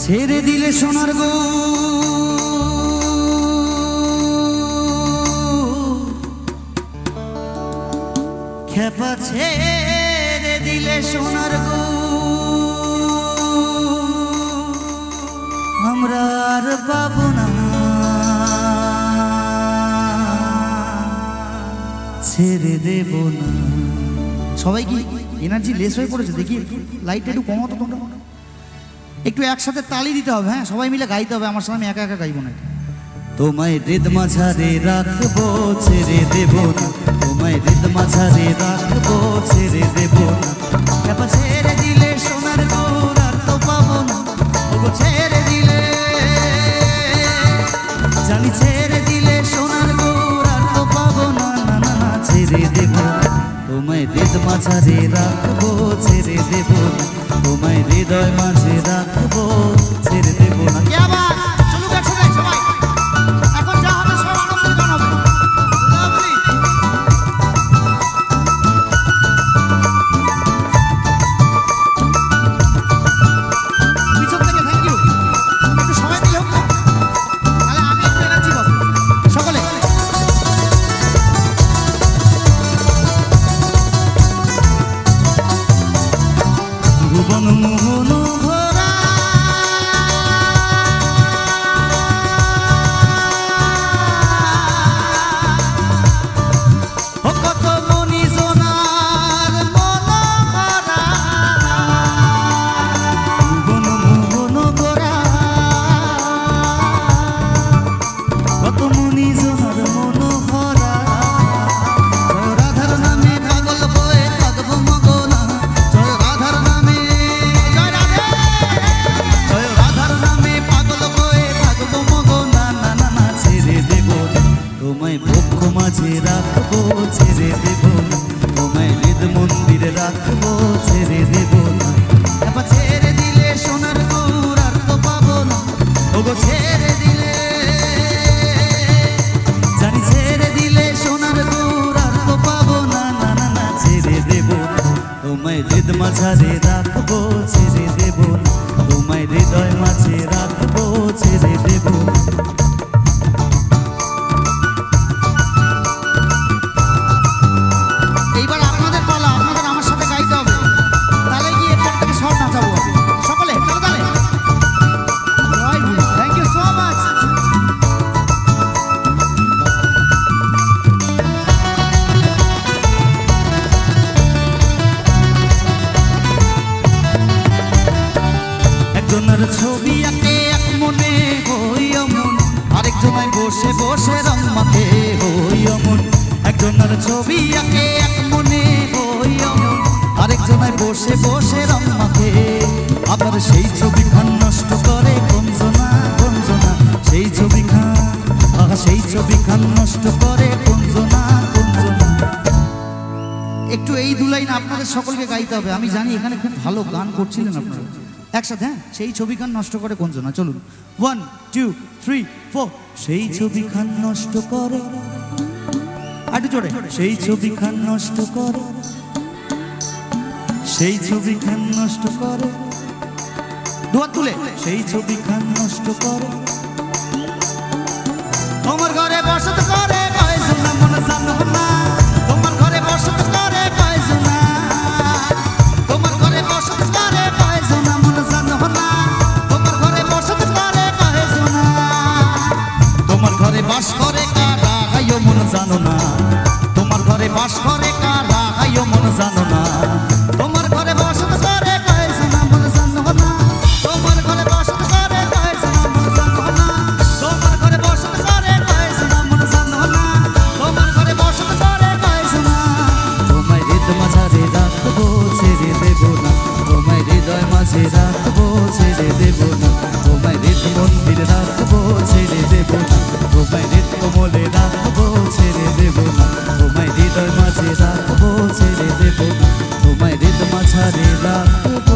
ছেড়ে দিলে সোনার গো খেপা ছেড়ে দিলে সোনার গো আমরা আর পাবো না ছেড়ে দেব না। সবাই কি এনার্জি লেস হয়ে পড়েছে? দেখি লাইটটা একটু কমাতো তোমরা, একটু একসাথে তালি দিতে হবে। হ্যাঁ, সবাই মিলে গাইতে হবে আমার সাথে, আমি একা একা গাইবো না। তোমায় হৃদ মাঝারে রাখবো ছেড়ে দেব না, তোমায় হৃদ মাঝারে রাখবো ছেড়ে দেব না। খেপা ছেড়ে দিলে সোনার গোর আর তো পাবো না, ওগো ছেড়ে দিলে জানি ছেড়ে দিলে সোনার গোর আর তো পাবো না, না না না ছেড়ে দেব না। তোমায় হৃদ মাঝারে রাখবো ছেড়ে দেব না, তোমায় হৃদয় মাঝে রাখবো ছেড়ে দেব না। মাঝারে রাখবো ছেড়ে দেব না, তোমায় হৃদয় মাঝে রাখবো ছেড়ে দেব না। এইবার আপনাদের পালা, আপনাদের আমার সাথে গাইতে হবে, তাহলে গিয়ে এরপর থেকে সব নাচাবো সকলে। Thank you so much. ছবি আঁকে এক মনে হই অমন, আরেকজনায় বসে বসে রং মাখে হই অমন। একজনের ছবি আঁকে এক মনে হই অমন, আরেকজনায় বসে বসে রং মাখে। আবার সেই ছবি খান নষ্ট করে কঞ্জনা কঞ্জনা, সেই ছবি খান সেই ছবি খান নষ্ট করে কঞ্জনা কঞ্জনা। একটু এই দু লাইন আপনাদের সকলকে গাইতে হবে। আমি জানি এখানে খুব ভালো গান করছিলেন আপনারা একসাথে। হ্যাঁ, সেই ছবি খান নষ্ট করে কঞ্জনা। চলুন 1 2 3 4। সেই ছবি খান নষ্ট করে, আটু জোরে। সেই ছবি খান নষ্ট করে, সেই ছবি খান নষ্ট করে, দুহাত তুলে। সেই ছবি খান নষ্ট করে, তোমার ঘরে বসত করে কয়জনা মন জানো না, তোমার ঘরে বসত করে কয়জনা, তোমার ঘরে বসত করে কয়জনা মন জানো না, তোমার ঘরে বসত করে কয়জনা। তোমার ঘরে বাস করে কারা হাইও মন জানো না, তোমার ঘরে বাস করে কারা হাইও মন জানো না। তোমার ঘরে বসত করে কয়জনা মন জানো না, তোমার ঘরে বসত করে কয়জনা মন জানো না, তোমার ঘরে বসত করে কয়জনা মন জানো না, তোমার ঘরে বসত করে কয়জনা। তোমায় হৃদ মাঝারে রাখবো ছেড়ে দেব না, তোমায় হৃদয় মাঝে রাখবো ছেড়ে দেব না, তোমায় হৃদ মন্দির রাখবো ছেড়ে দেব না, তোমায় হৃদ কোমলে রাখবো ছেড়ে দেব না, তোমায় হৃদয় মাঝে রাখবো ছেড়ে দেব না, তোমায় হৃদ মাঝারে রাখবো।